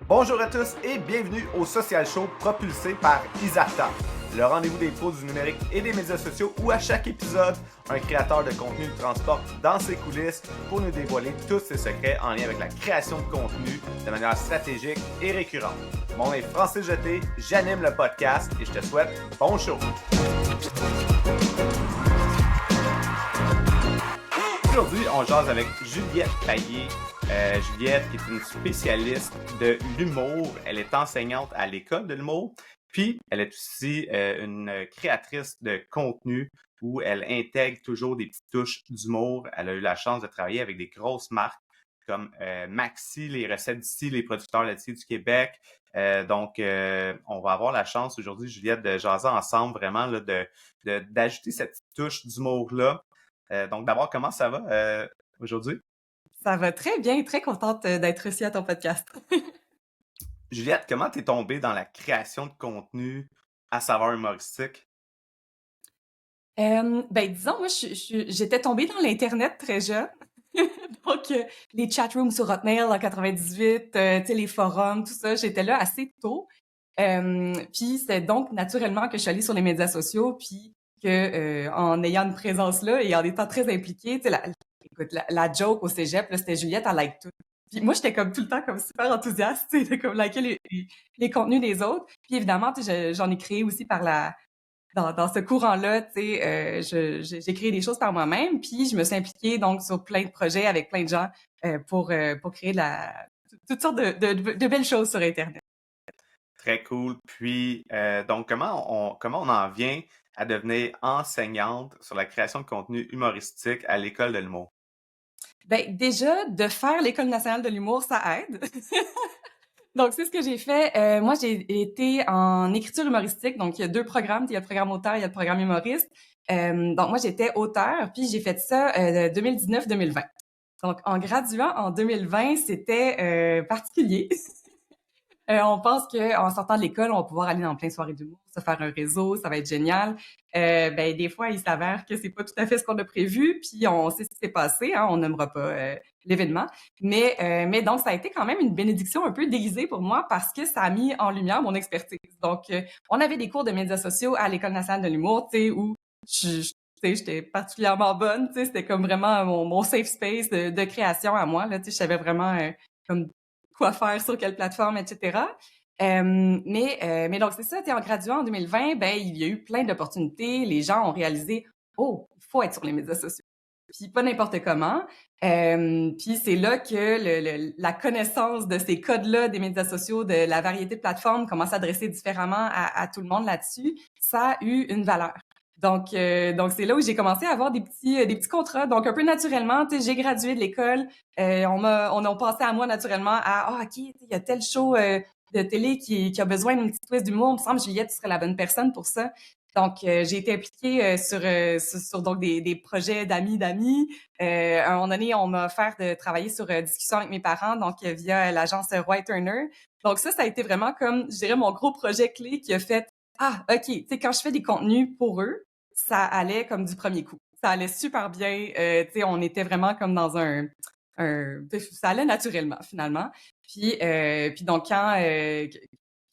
Bonjour à tous et bienvenue au Social Show propulsé par Isata, le rendez-vous des pros du numérique et des médias sociaux où à chaque épisode, un créateur de contenu nous transporte dans ses coulisses pour nous dévoiler tous ses secrets en lien avec la création de contenu de manière stratégique et récurrente. Mon nom est Francis Jeté, j'anime le podcast et je te souhaite bon show! Aujourd'hui, on jase avec Juliette Payet. Juliette, qui est une spécialiste de l'humour. Elle est enseignante à l'école de l'humour. Puis, elle est aussi une créatrice de contenu où elle intègre toujours des petites touches d'humour. Elle a eu la chance de travailler avec des grosses marques comme Maxi, les recettes d'ici, les producteurs laitiers du Québec. Donc, on va avoir la chance aujourd'hui, Juliette, de jaser ensemble vraiment là, d'ajouter cette petite touche d'humour-là. Donc, d'abord, comment ça va aujourd'hui? Ça va très bien, très contente d'être ici à ton podcast. Juliette, comment t'es tombée dans la création de contenu à saveur humoristique? Disons, moi, j'étais tombée dans l'Internet très jeune. Donc, les chatrooms sur Hotmail en 98, tu sais, les forums, tout ça, j'étais là assez tôt. Puis c'est donc naturellement que je suis allée sur les médias sociaux, puis que en ayant une présence là et en étant très impliquée, tu sais, écoute, la joke au cégep, là, c'était Juliette, elle like tout. Puis moi, j'étais comme tout le temps comme super enthousiaste, tu sais, de comme liker les contenus des autres. Puis évidemment, tu sais, j'en ai créé aussi dans ce courant-là, tu sais, j'ai créé des choses par moi-même, puis je me suis impliquée donc sur plein de projets avec plein de gens pour créer toutes sortes de belles choses sur Internet. Très cool. Puis, donc, comment on en vient à devenir enseignante sur la création de contenu humoristique à l'école de l'humour? Ben déjà, de faire l'École nationale de l'humour, ça aide. Donc, c'est ce que j'ai fait. Moi, j'ai été en écriture humoristique. Donc, il y a deux programmes. Il y a le programme auteur, il y a le programme humoriste. Donc, moi, j'étais auteur, puis j'ai fait ça 2019-2020. Donc, en graduant en 2020, c'était particulier. On pense qu'en sortant de l'école, on va pouvoir aller dans plein de soirées d'humour, se faire un réseau, ça va être génial. Des fois, il s'avère que c'est pas tout à fait ce qu'on a prévu, puis on sait ce qui s'est passé, hein, on n'aimera pas l'événement. Mais donc, ça a été quand même une bénédiction un peu déguisée pour moi parce que ça a mis en lumière mon expertise. Donc, on avait des cours de médias sociaux à l'École nationale de l'humour, tu sais, où tu sais, j'étais particulièrement bonne, tu sais, c'était comme vraiment mon safe space de création à moi, là, tu sais, je savais vraiment comme quoi faire, sur quelle plateforme, etc. Mais donc, c'est ça, en graduant en 2020, il y a eu plein d'opportunités. Les gens ont réalisé, oh, il faut être sur les médias sociaux. Puis pas n'importe comment. Puis c'est là que la connaissance de ces codes-là des médias sociaux, de la variété de plateformes, comment s'adresser différemment à tout le monde là-dessus, ça a eu une valeur. Donc c'est là où j'ai commencé à avoir des petits contrats. Donc un peu naturellement, tu sais, j'ai gradué de l'école. On a pensé à moi naturellement à ok, il y a tel show de télé qui a besoin d'une petite twist d'humour. Il me semble, Juliette, tu serais la bonne personne pour ça. Donc, j'ai été impliquée sur donc des projets d'amis. À un moment donné, on m'a offert de travailler sur discussion avec mes parents, donc via l'agence Roy Turner. Donc ça a été vraiment comme, je dirais, mon gros projet clé qui a fait, ok, tu sais, quand je fais des contenus pour eux, ça allait comme du premier coup. Ça allait super bien. Tu sais, on était vraiment comme dans ça allait naturellement finalement. Puis donc quand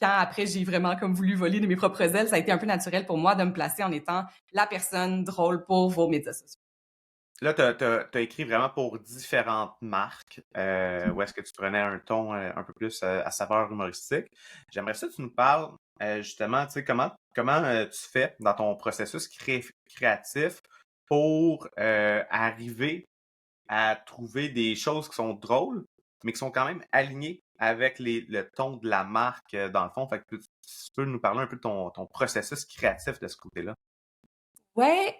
après j'ai vraiment comme voulu voler de mes propres ailes, ça a été un peu naturel pour moi de me placer en étant la personne drôle pour vos médias sociaux. Là, t'as écrit vraiment pour différentes marques, où est-ce que tu prenais un ton un peu plus à saveur humoristique. J'aimerais ça que tu nous parles justement, tu sais, comment tu fais dans ton processus créatif pour arriver à trouver des choses qui sont drôles, mais qui sont quand même alignées avec le ton de la marque dans le fond. Fait que tu peux nous parler un peu de ton processus créatif de ce côté-là. Ouais,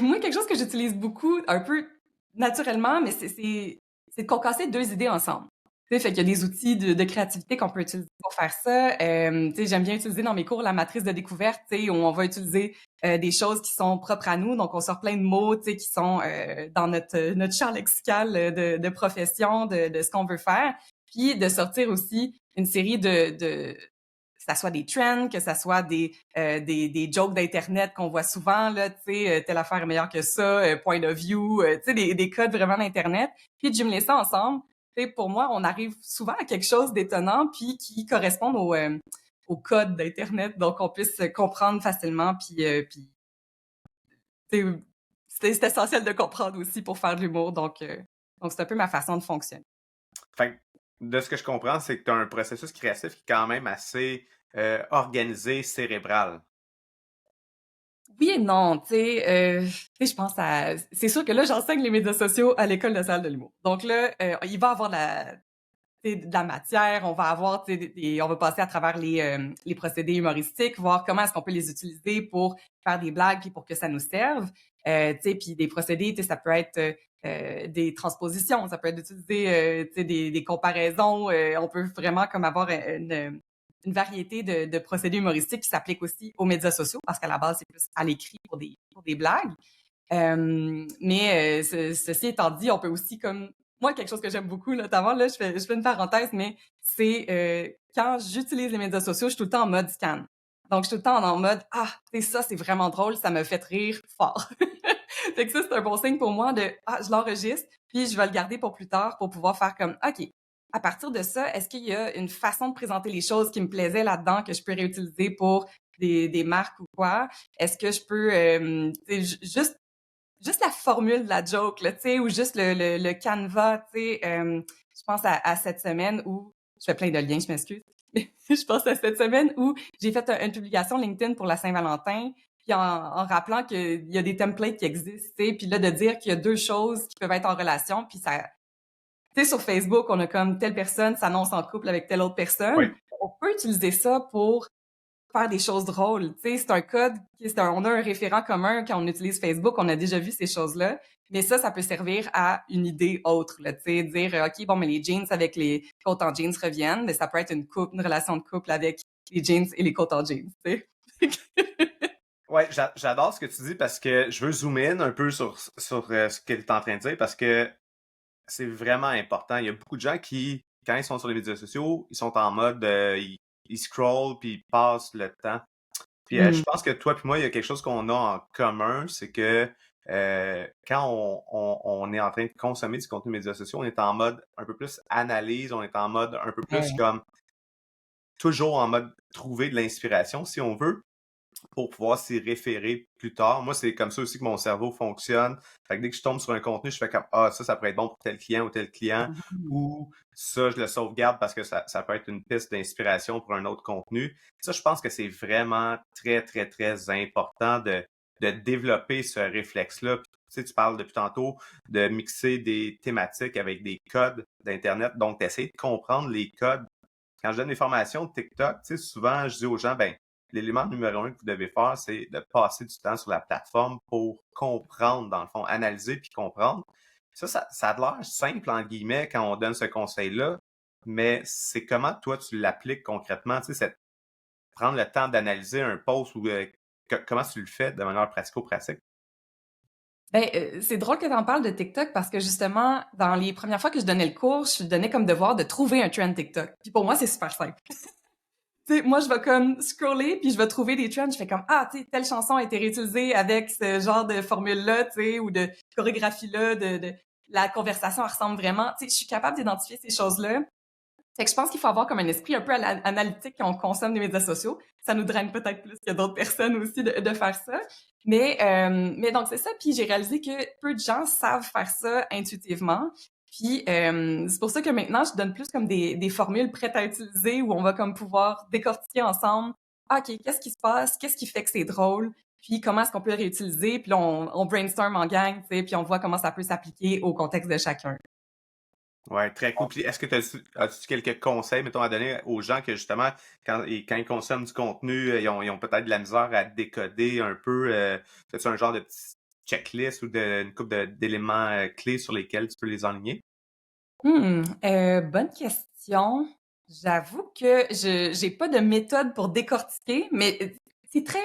moi, quelque chose que j'utilise beaucoup, un peu naturellement, mais c'est de concasser 2 idées ensemble. Tu sais, fait qu'il y a des outils de créativité qu'on peut utiliser pour faire ça. Tu sais, j'aime bien utiliser dans mes cours la matrice de découverte, tu sais, où on va utiliser des choses qui sont propres à nous. Donc, on sort plein de mots, tu sais, qui sont dans notre champ lexical de profession, de ce qu'on veut faire. Puis, de sortir aussi une série que ça soit des trends, que ça soit des jokes d'internet qu'on voit souvent là, tu sais, telle affaire est meilleure que ça, point of view, tu sais, des codes vraiment d'internet, puis de jumeler ça ensemble Tu sais, pour moi, on arrive souvent à quelque chose d'étonnant puis qui correspond au code d'Internet, donc on puisse comprendre facilement puis tu sais, c'est essentiel de comprendre aussi pour faire de l'humour, donc c'est un peu ma façon de fonctionner. Fait que, de ce que je comprends, c'est que tu as un processus créatif qui est quand même assez organisé, cérébral. Oui et non, tu sais, je pense à c'est sûr que là, j'enseigne les médias sociaux à l'École nationale de l'humour. Donc là, il va y avoir de la matière, on va avoir, tu sais, on va passer à travers les procédés humoristiques, voir comment est-ce qu'on peut les utiliser pour faire des blagues puis pour que ça nous serve. Tu sais, puis des procédés, tu sais, ça peut être des transpositions, ça peut être d'utiliser, tu sais, des comparaisons. On peut vraiment comme avoir une variété de procédés humoristiques qui s'appliquent aussi aux médias sociaux parce qu'à la base, c'est plus à l'écrit pour des blagues. Mais ceci étant dit, on peut aussi comme moi quelque chose que j'aime beaucoup notamment là, je fais une parenthèse, mais c'est quand j'utilise les médias sociaux, je suis tout le temps en mode scan. Donc je suis tout le temps en mode ah, c'est ça, c'est vraiment drôle, ça me fait rire fort. Fait que ça c'est un bon signe pour moi de ah, je l'enregistre, puis je vais le garder pour plus tard pour pouvoir faire comme OK. À partir de ça, est-ce qu'il y a une façon de présenter les choses qui me plaisait là-dedans que je peux réutiliser pour des marques ou quoi? Est-ce que je peux juste la formule de la joke, là, tu sais, ou juste le canevas, tu sais. Je pense à cette semaine où je fais plein de liens, je m'excuse. Je pense à cette semaine où j'ai fait une publication LinkedIn pour la Saint-Valentin, puis en rappelant qu'il y a des templates qui existent, tu sais, puis là de dire qu'il y a deux choses qui peuvent être en relation, puis ça, tu sais, sur Facebook, on a comme telle personne s'annonce en couple avec telle autre Oui. personne. On peut utiliser ça pour faire des choses drôles. Tu sais, c'est un code, on a un référent commun quand on utilise Facebook, on a déjà vu ces choses-là. Mais ça peut servir à une idée autre, là, tu sais, dire, OK, bon, mais les jeans avec les côtes en jeans reviennent, mais ça peut être une relation de couple avec les jeans et les côtes en jeans, tu sais. Ouais, j'adore ce que tu dis parce que je veux zoomer in un peu sur ce que tu es en train de dire parce que c'est vraiment important. Il y a beaucoup de gens qui, quand ils sont sur les médias sociaux, ils sont en mode, ils scrollent puis ils passent le temps. Puis je Mm. pense que toi puis moi, il y a quelque chose qu'on a en commun, c'est que quand on est en train de consommer du contenu médias sociaux, on est en mode un peu plus analyse, on est en mode un peu plus Ouais. comme toujours en mode trouver de l'inspiration si on veut pour pouvoir s'y référer plus tard. Moi, c'est comme ça aussi que mon cerveau fonctionne. Fait que dès que je tombe sur un contenu, je fais comme ah, ça pourrait être bon pour tel client ou tel client, Mhm. ou ça, je le sauvegarde parce que ça peut être une piste d'inspiration pour un autre contenu. Ça, je pense que c'est vraiment très, très, très important de développer ce réflexe-là. Puis, tu sais, tu parles depuis tantôt de mixer des thématiques avec des codes d'Internet. Donc, d'essayer de comprendre les codes. Quand je donne des formations de TikTok, tu sais, souvent, je dis aux gens, ben, l'élément numéro un que vous devez faire, c'est de passer du temps sur la plateforme pour comprendre, dans le fond, analyser puis comprendre. Ça a l'air simple, en guillemets, quand on donne ce conseil-là, mais c'est comment toi tu l'appliques concrètement, tu sais, prendre le temps d'analyser un post ou comment tu le fais de manière pratico-pratique? Ben, c'est drôle que tu en parles de TikTok parce que justement, dans les premières fois que je donnais le cours, je donnais comme devoir de trouver un trend TikTok. Puis pour moi, c'est super simple. Tu sais, moi, je vais comme scroller, puis je vais trouver des trends. Je fais comme, ah, tu sais, telle chanson a été réutilisée avec ce genre de formule-là, tu sais, ou de chorégraphie-là, de la conversation elle ressemble vraiment. Tu sais, je suis capable d'identifier ces choses-là. Fait que je pense qu'il faut avoir comme un esprit un peu analytique quand on consomme des médias sociaux. Ça nous draine peut-être plus que d'autres personnes aussi de faire ça. Mais donc c'est ça. Puis j'ai réalisé que peu de gens savent faire ça intuitivement. Puis c'est pour ça que maintenant je donne plus comme des formules prêtes à utiliser où on va comme pouvoir décortiquer ensemble. Ah, ok, qu'est-ce qui se passe? Qu'est-ce qui fait que c'est drôle? Puis comment est-ce qu'on peut le réutiliser? Puis là, on brainstorm en gang, tu sais, puis on voit comment ça peut s'appliquer au contexte de chacun. Ouais, très cool. Puis est-ce que as-tu quelques conseils, mettons, à donner aux gens que justement, quand ils consomment du contenu, ils ont peut-être de la misère à décoder un peu, as-tu un genre de petit checklist ou une couple d'éléments clés sur lesquels tu peux les enligner? Bonne question. J'avoue que je j'ai pas de méthode pour décortiquer, mais c'est très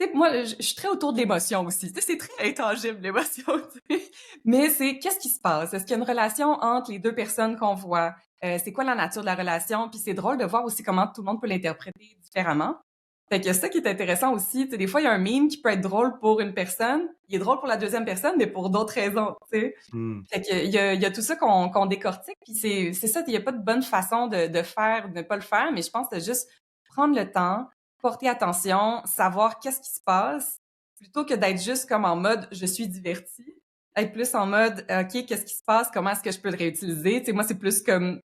tu sais, moi, je suis très autour de l'émotion aussi. Tu sais, c'est très intangible, l'émotion, tu sais. Mais c'est qu'est-ce qui se passe? Est-ce qu'il y a une relation entre les 2 personnes qu'on voit? C'est quoi la nature de la relation? Puis c'est drôle de voir aussi comment tout le monde peut l'interpréter différemment. Fait que ça qui est intéressant aussi, tu sais, des fois, il y a un meme qui peut être drôle pour une personne, il est drôle pour la deuxième personne, mais pour d'autres raisons, tu sais. Hmm. Fait que il y a tout ça qu'on décortique, puis c'est ça, il y a pas de bonne façon de faire, de ne pas le faire, mais je pense que juste prendre le temps, porter attention, savoir qu'est-ce qui se passe, plutôt que d'être juste comme en mode je suis diverti, être plus en mode OK, qu'est-ce qui se passe, comment est-ce que je peux le réutiliser? Tu sais, moi, c'est plus comme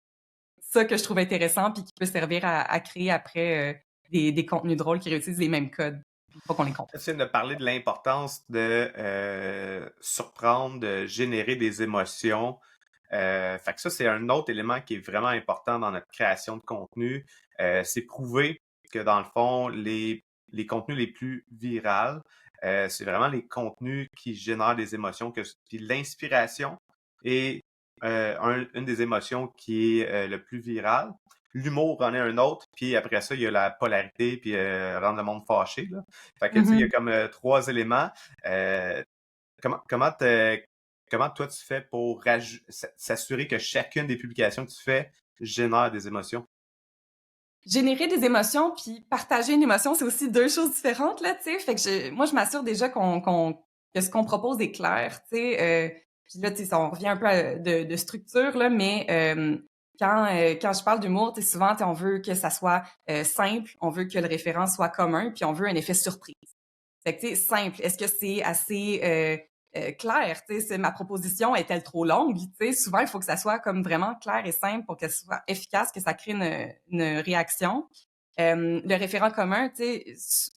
ça que je trouve intéressant puis qui peut servir à créer après des contenus drôles qui réutilisent les mêmes codes. Pas qu'on les comprenne. Tu viens de parler de l'importance de surprendre, de générer des émotions. Fait que ça, c'est un autre élément qui est vraiment important dans notre création de contenu. C'est prouvé que dans le fond, les contenus les plus virals, c'est vraiment les contenus qui génèrent des émotions. Puis l'inspiration est une des émotions qui est le plus virale. L'humour en est un autre, puis après ça, il y a la polarité, puis rendre le monde fâché, là. Fait que, tu sais, il y a comme trois éléments. Comment, comment, comment toi tu fais pour s'assurer que chacune des publications que tu fais génère des émotions? Générer des émotions puis partager une émotion, c'est aussi deux choses différentes, là, tu sais. Fait que moi, je m'assure déjà que ce qu'on propose est clair, tu sais. Puis là, tu sais, on revient un peu de structure, là, mais quand je parle d'humour, tu sais, souvent, tu sais, on veut que ça soit simple, on veut que le référent soit commun, puis on veut un effet surprise. Fait que, tu sais, simple. Est-ce que c'est assez clair? Tu sais, ma proposition est-elle trop longue? Tu sais, souvent, il faut que ça soit comme vraiment clair et simple pour qu'elle soit efficace, que ça crée une réaction. Le référent commun, tu sais,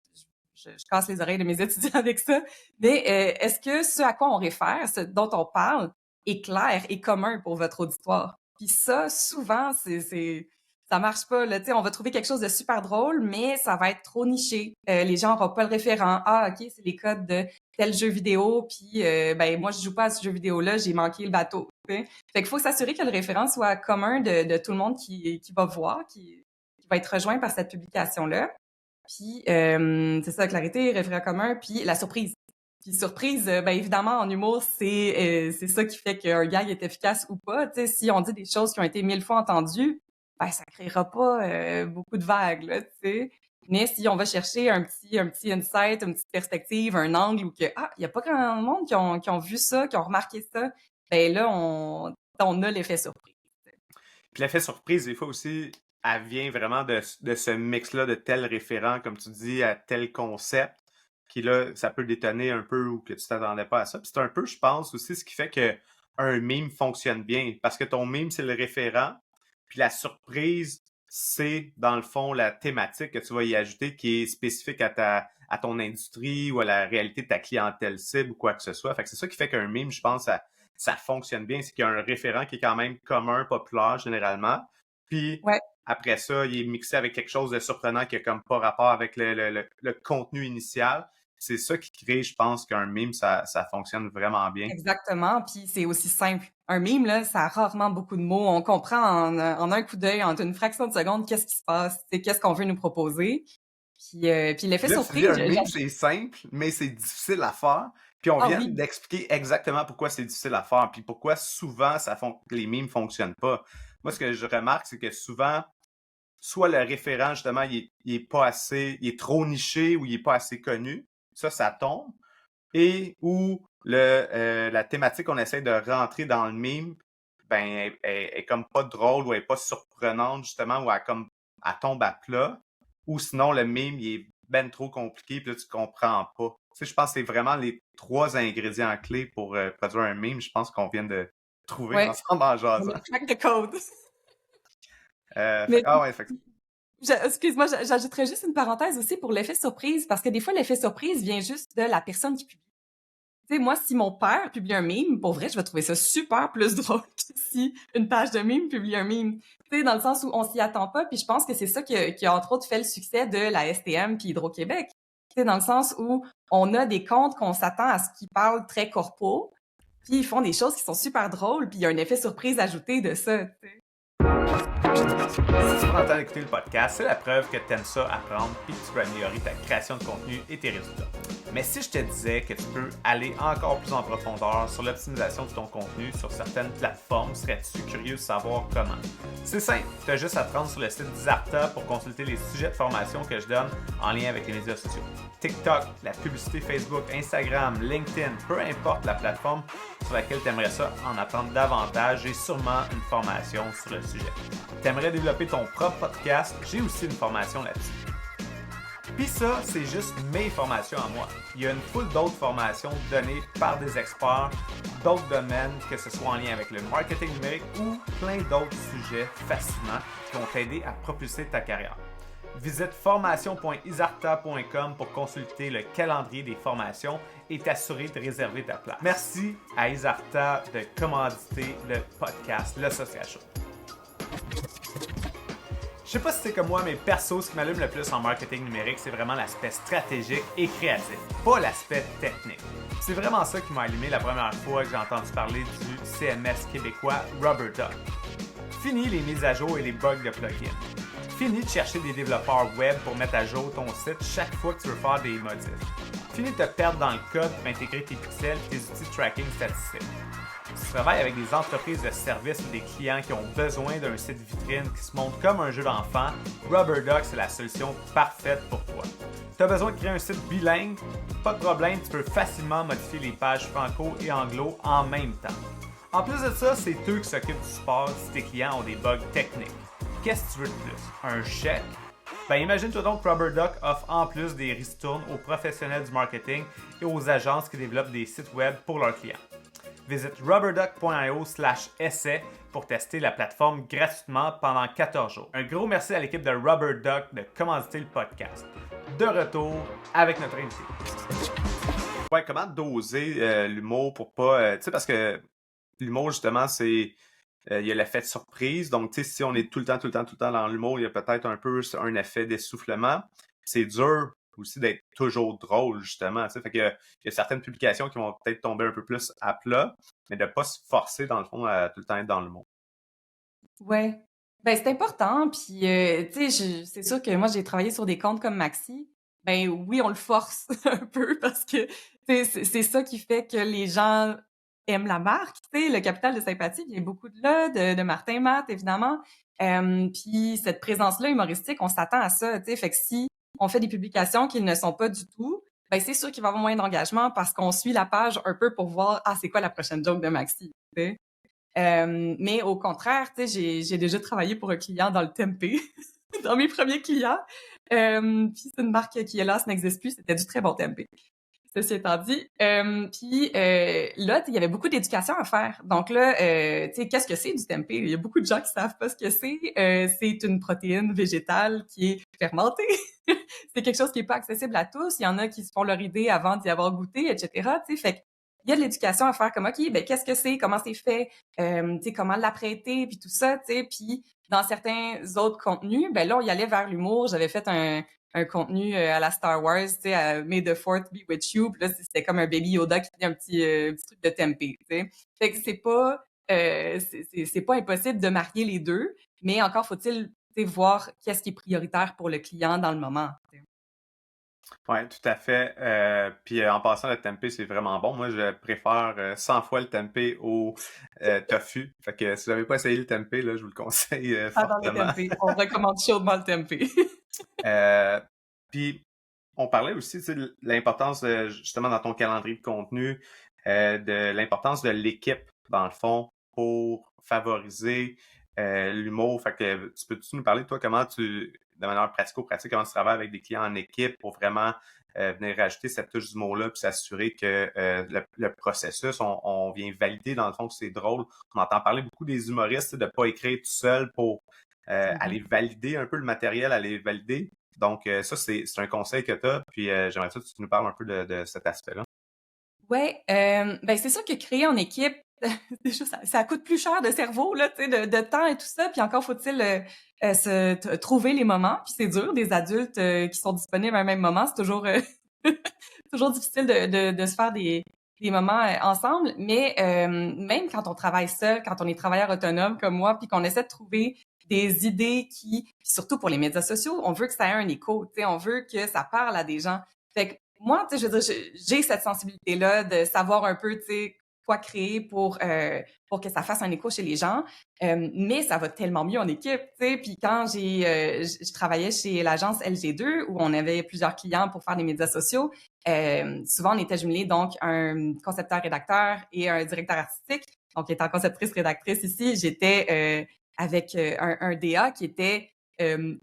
je casse les oreilles de mes étudiants avec ça, mais est-ce que ce à quoi on réfère, ce dont on parle, est clair et commun pour votre auditoire? Puis ça, souvent, ça marche pas, là. Tu sais, on va trouver quelque chose de super drôle, mais ça va être trop niché. Les gens n'auront pas le référent. Ah, OK, c'est les codes de tel jeu vidéo, puis ben moi, je joue pas à ce jeu vidéo-là, j'ai manqué le bateau. Tu sais. Fait qu'il faut s'assurer que le référent soit commun de tout le monde qui va voir, qui va être rejoint par cette publication-là. Puis, c'est ça, la clarité, référent commun, puis la surprise. Puis surprise, ben évidemment, en humour, c'est ça qui fait qu'un gag est efficace ou pas. Tu sais, si on dit des choses qui ont été 1000 fois entendues, ben ça créera pas beaucoup de vagues, là, tu sais. Mais si on va chercher un petit insight, une petite perspective, un angle où que il y a pas grand monde qui ont vu ça, qui ont remarqué ça, ben là on a l'effet surprise. Puis l'effet surprise, des fois aussi, elle vient vraiment de ce mix-là de tel référent, comme tu dis, à tel concept, qui là, ça peut détonner un peu ou que tu t'attendais pas à ça. Puis c'est un peu, je pense, aussi ce qui fait que un meme fonctionne bien. Parce que ton meme, c'est le référent, puis la surprise, c'est, dans le fond, la thématique que tu vas y ajouter qui est spécifique à ton industrie ou à la réalité de ta clientèle cible ou quoi que ce soit. Fait que c'est ça qui fait qu'un meme, je pense, ça fonctionne bien. C'est qu'il y a un référent qui est quand même commun, populaire, généralement. Puis, Ouais. après ça, il est mixé avec quelque chose de surprenant qui a comme pas rapport avec le contenu initial. C'est ça qui crée, je pense, qu'un meme, ça fonctionne vraiment bien. Exactement, puis c'est aussi simple. Un meme, là, ça a rarement beaucoup de mots. On comprend en un coup d'œil, en une fraction de seconde, qu'est-ce qui se passe, qu'est-ce qu'on veut nous proposer. Puis l'effet Là, tu dis surprise, un meme, c'est simple, mais c'est difficile à faire. Puis on vient oui, d'expliquer exactement pourquoi c'est difficile à faire, puis pourquoi souvent les memes fonctionnent pas. Moi, ce que je remarque, c'est que souvent, soit le référent, justement, il est pas assez, il est trop niché ou il est pas assez connu. Ça tombe. Et où la thématique qu'on essaie de rentrer dans le meme, ben, est comme pas drôle ou est pas surprenante, justement, ou elle tombe à plat. Ou sinon, le meme, il est ben trop compliqué, puis là, tu comprends pas. Tu sais, je pense que c'est vraiment les trois ingrédients clés pour produire un meme. Je pense qu'on vient de trouver ouais, ensemble en on jasant. a crack de code. Fait, Mais ah ouais, fait, excuse-moi, j'ajouterais juste une parenthèse aussi pour l'effet surprise, parce que des fois, l'effet surprise vient juste de la personne qui publie. Tu sais, moi, si mon père publie un meme, pour vrai, je vais trouver ça super plus drôle que si une page de meme publie un meme. Tu sais, dans le sens où on s'y attend pas, puis je pense que c'est ça qui a entre autres fait le succès de la STM puis Hydro-Québec. Tu sais, dans le sens où on a des comptes qu'on s'attend à ce qu'ils parlent très corpo, puis ils font des choses qui sont super drôles, puis il y a un effet surprise ajouté de ça, tu sais. Si tu prends le temps d'écouter le podcast, c'est la preuve que tu aimes ça apprendre et que tu peux améliorer ta création de contenu et tes résultats. Mais si je te disais que tu peux aller encore plus en profondeur sur l'optimisation de ton contenu sur certaines plateformes, serais-tu curieux de savoir comment? C'est simple, tu as juste à te rendre sur le site d'Isarta pour consulter les sujets de formation que je donne en lien avec les médias sociaux. TikTok, la publicité Facebook, Instagram, LinkedIn, peu importe la plateforme sur laquelle tu aimerais ça en apprendre davantage, j'ai sûrement une formation sur le sujet. Tu aimerais développer ton propre podcast, j'ai aussi une formation là-dessus. Puis ça, c'est juste mes formations à moi. Il y a une foule d'autres formations données par des experts d'autres domaines, que ce soit en lien avec le marketing numérique ou plein d'autres sujets fascinants qui vont t'aider à propulser ta carrière. Visite formation.isarta.com pour consulter le calendrier des formations et t'assurer de réserver ta place. Merci à Isarta de commanditer le podcast Le Social Show. Je sais pas si c'est comme moi, mais perso, ce qui m'allume le plus en marketing numérique, c'est vraiment l'aspect stratégique et créatif, pas l'aspect technique. C'est vraiment ça qui m'a allumé la première fois que j'ai entendu parler du CMS québécois RubberDuck. Fini les mises à jour et les bugs de plugins. Fini de chercher des développeurs web pour mettre à jour ton site chaque fois que tu veux faire des modifs. Fini de te perdre dans le code pour intégrer tes pixels et tes outils de tracking statistiques. Si tu travailles avec des entreprises de services ou des clients qui ont besoin d'un site vitrine qui se montre comme un jeu d'enfant, RubberDuck, c'est la solution parfaite pour toi. Tu as besoin de créer un site bilingue? Pas de problème, tu peux facilement modifier les pages franco et anglo en même temps. En plus de ça, c'est eux qui s'occupent du support si tes clients ont des bugs techniques. Qu'est-ce que tu veux de plus? Un chèque? Ben imagine-toi donc que RubberDuck offre en plus des ristournes aux professionnels du marketing et aux agences qui développent des sites web pour leurs clients. Visite rubberduck.io/essai pour tester la plateforme gratuitement pendant 14 jours. Un gros merci à l'équipe de RubberDuck de commanditer le podcast. De retour avec notre invité. Ouais, comment doser l'humour pour pas... tu sais, parce que l'humour, justement, c'est... il y a l'effet de surprise. Donc, tu sais, si on est tout le temps dans l'humour, il y a peut-être un peu un effet d'essoufflement. C'est dur aussi d'être toujours drôle, justement. Tu sais, fait qu'il y a certaines publications qui vont peut-être tomber un peu plus à plat, mais de ne pas se forcer, dans le fond, à tout le temps être dans l'humour. Ouais. Ben, c'est important. Puis, tu sais, c'est sûr que moi, j'ai travaillé sur des comptes comme Maxi. Ben oui, on le force un peu parce que tu sais, c'est ça qui fait que les gens aiment la marque. Tu sais, le capital de sympathie vient beaucoup de là, de Martin Matt, évidemment. Puis cette présence-là humoristique, on s'attend à ça. Tu sais, fait que si on fait des publications qui ne sont pas du tout, ben c'est sûr qu'il va y avoir moins d'engagement parce qu'on suit la page un peu pour voir c'est quoi la prochaine joke de Maxi. Tu sais. Mais au contraire, tu sais, j'ai déjà travaillé pour un client dans le tempeh, dans mes premiers clients. Puis c'est une marque qui, hélas, n'existe plus. C'était du très bon tempeh. Ceci étant dit. Puis là, il y avait beaucoup d'éducation à faire. Donc là, tu sais, qu'est-ce que c'est du tempeh? Il y a beaucoup de gens qui savent pas ce que c'est. C'est une protéine végétale qui est fermentée. C'est quelque chose qui est pas accessible à tous. Il y en a qui se font leur idée avant d'y avoir goûté, etc. Tu sais, fait il y a de l'éducation à faire comme, OK, ben qu'est-ce que c'est? Comment c'est fait? Tu sais, comment l'apprêter? Puis tout ça, tu sais. Puis dans certains autres contenus, ben là, on y allait vers l'humour. J'avais fait un contenu à la Star Wars, tu sais, May the Fourth be with you. Puis là, c'était comme un baby Yoda qui fait un petit truc de tempeh, tu sais. Fait que c'est pas impossible de marier les deux, mais encore faut-il, tu sais, voir qu'est-ce qui est prioritaire pour le client dans le moment. Tu sais. Oui, tout à fait. Puis en passant, le tempeh, c'est vraiment bon. Moi, je préfère 100 fois le tempeh au tofu. Fait que si vous n'avez pas essayé le tempeh, là, je vous le conseille Dans le fortement. tempeh. On recommande chaudement le tempeh. Puis on parlait aussi de l'importance, justement, dans ton calendrier de contenu, de l'importance de l'équipe, dans le fond, pour favoriser l'humour. Fait que tu peux-tu nous parler, toi, de manière pratico-pratique, comment tu travailles avec des clients en équipe pour vraiment venir rajouter cette touche d'humour-là puis s'assurer que le processus, on vient valider, dans le fond, que c'est drôle. On entend parler beaucoup des humoristes de ne pas écrire tout seul pour aller valider un peu le matériel, aller valider. Donc, ça, c'est un conseil que tu as. Puis, j'aimerais ça que tu nous parles un peu de cet aspect-là. Ouais, ben c'est sûr que créer en équipe, déjà, ça coûte plus cher de cerveau, là, tu sais, de temps et tout ça. Puis encore faut-il trouver les moments. Puis c'est dur, des adultes qui sont disponibles à un même moment, c'est toujours toujours difficile de se faire des moments ensemble. Mais même quand on travaille seul, quand on est travailleur autonome comme moi, puis qu'on essaie de trouver des idées qui, surtout pour les médias sociaux, on veut que ça ait un écho, tu sais, on veut que ça parle à des gens. Fait que moi, tu sais, je veux dire, j'ai cette sensibilité-là de savoir un peu, tu sais, quoi créer pour que ça fasse un écho chez les gens. Mais ça va tellement mieux en équipe, tu sais. Puis quand je travaillais chez l'agence LG2 où on avait plusieurs clients pour faire des médias sociaux, souvent on était jumelés, donc un concepteur-rédacteur et un directeur artistique. Donc étant conceptrice-rédactrice ici, j'étais avec un DA qui était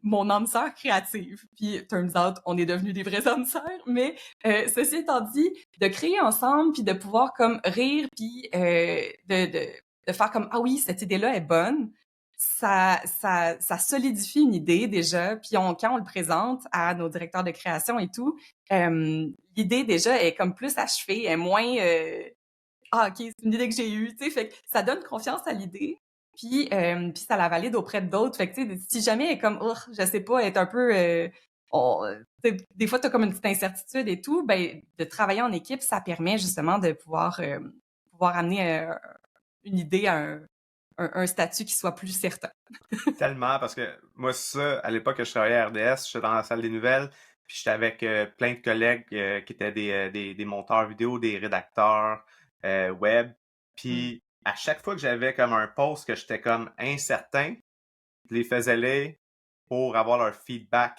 mon âme sœur créative. Puis, turns out, on est devenus des vrais âmes sœurs. Mais ceci étant dit, de créer ensemble, puis de pouvoir comme rire, puis de faire comme ah oui, cette idée-là est bonne. Ça solidifie une idée déjà. Puis quand on le présente à nos directeurs de création et tout, l'idée déjà est comme plus achevée, est moins ah ok, c'est une idée que j'ai eue. Tu sais, fait que ça donne confiance à l'idée. Puis ça la valide auprès d'autres. Fait que, tu sais, si jamais elle est comme, oh, je sais pas, être un peu, des fois, t'as comme une petite incertitude et tout, ben, de travailler en équipe, ça permet justement de pouvoir amener une idée à un statut qui soit plus certain. Tellement, parce que moi, ça, à l'époque que je travaillais à RDS, j'étais dans la salle des nouvelles, puis j'étais avec plein de collègues qui étaient des monteurs vidéo, des rédacteurs web. Mm. Puis à chaque fois que j'avais comme un post que j'étais comme incertain, je les faisais lire pour avoir leur feedback.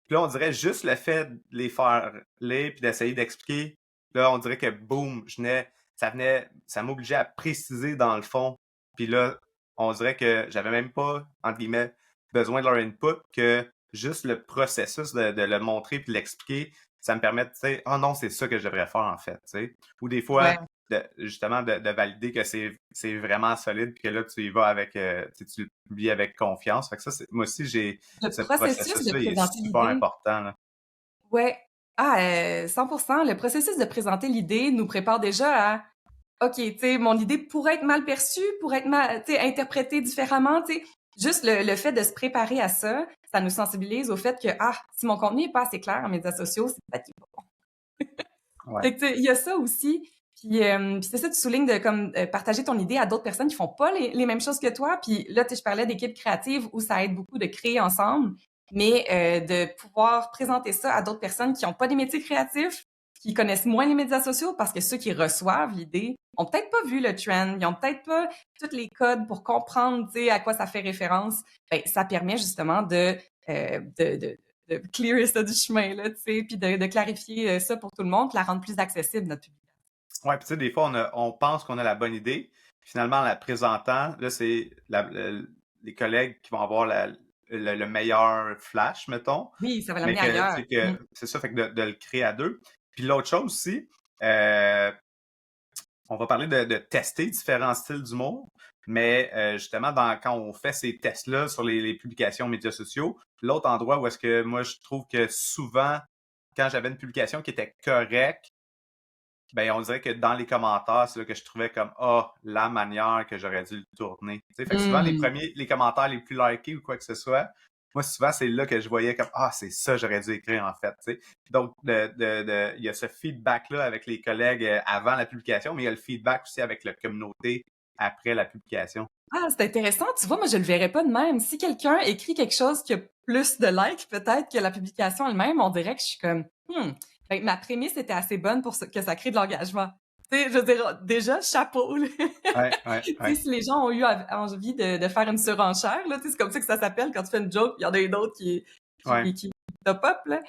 Puis là, on dirait juste le fait de les faire lire puis d'essayer d'expliquer, là, on dirait que boum, ça m'obligeait à préciser dans le fond. Puis là, on dirait que j'avais même pas, entre guillemets, besoin de leur input, que juste le processus de le montrer puis de l'expliquer, ça me permet de, tu sais, oh non, c'est ça que je devrais faire en fait, tu sais. Ou des fois, Ouais. justement, de valider que c'est vraiment solide puis que là, tu y vas avec, tu le publies avec confiance. Fait que ça, moi aussi, Le ce processus de processus-là, il est présenter super l'idée. important, là. Ouais. Ah, 100%. Le processus de présenter l'idée nous prépare déjà à OK, tu sais, mon idée pourrait être mal perçue, pourrait être mal, tu sais, interprétée différemment, tu sais. Juste le fait de se préparer à ça, ça nous sensibilise au fait que, ah, si mon contenu est pas assez clair en médias sociaux, c'est peut-être qu'il est pas bon. Ouais. Fait que, tu sais, il y a ça aussi. Puis c'est ça, tu soulignes de comme partager ton idée à d'autres personnes qui font pas les mêmes choses que toi. Puis là, tu sais, je parlais d'équipe créative où ça aide beaucoup de créer ensemble, mais de pouvoir présenter ça à d'autres personnes qui ont pas des métiers créatifs, qui connaissent moins les médias sociaux, parce que ceux qui reçoivent l'idée ont peut-être pas vu le trend, ils ont peut-être pas tous les codes pour comprendre, tu sais, à quoi ça fait référence. Ben, ça permet justement euh, de, de de clearer ça du chemin, là, tu sais, puis de clarifier ça pour tout le monde, puis la rendre plus accessible, notre public. Ouais, puis tu sais, des fois, on pense qu'on a la bonne idée. Finalement, en la présentant, là, c'est les collègues qui vont avoir le meilleur flash, mettons. Oui, ça va Mais l'amener que, tu ailleurs. sais, que c'est ça, fait que de le créer à deux. Puis l'autre chose aussi, on va parler de tester différents styles d'humour, mais justement, quand on fait ces tests-là sur les publications médias sociaux, l'autre endroit où est-ce que moi, je trouve que souvent, quand j'avais une publication qui était correcte, ben on dirait que dans les commentaires, c'est là que je trouvais comme la manière que j'aurais dû le tourner. Tu sais, fait que souvent Mm. les commentaires les plus likés ou quoi que ce soit, moi souvent c'est là que je voyais comme c'est ça j'aurais dû écrire en fait. Tu sais. Donc il y a ce feedback là avec les collègues avant la publication, mais il y a le feedback aussi avec la communauté après la publication. Ah, c'est intéressant. Tu vois, moi, je le verrais pas de même. Si quelqu'un écrit quelque chose qui a plus de likes, peut-être que la publication elle-même, on dirait que je suis comme, ben, ma prémisse était assez bonne pour que ça crée de l'engagement. Tu sais, je veux dire, déjà, chapeau, là. Ouais, ouais, Tu sais, ouais. si les gens ont eu envie de faire une surenchère, là, tu sais, c'est comme ça que ça s'appelle quand tu fais une joke, il y en a une autre Ouais. qui top up, là.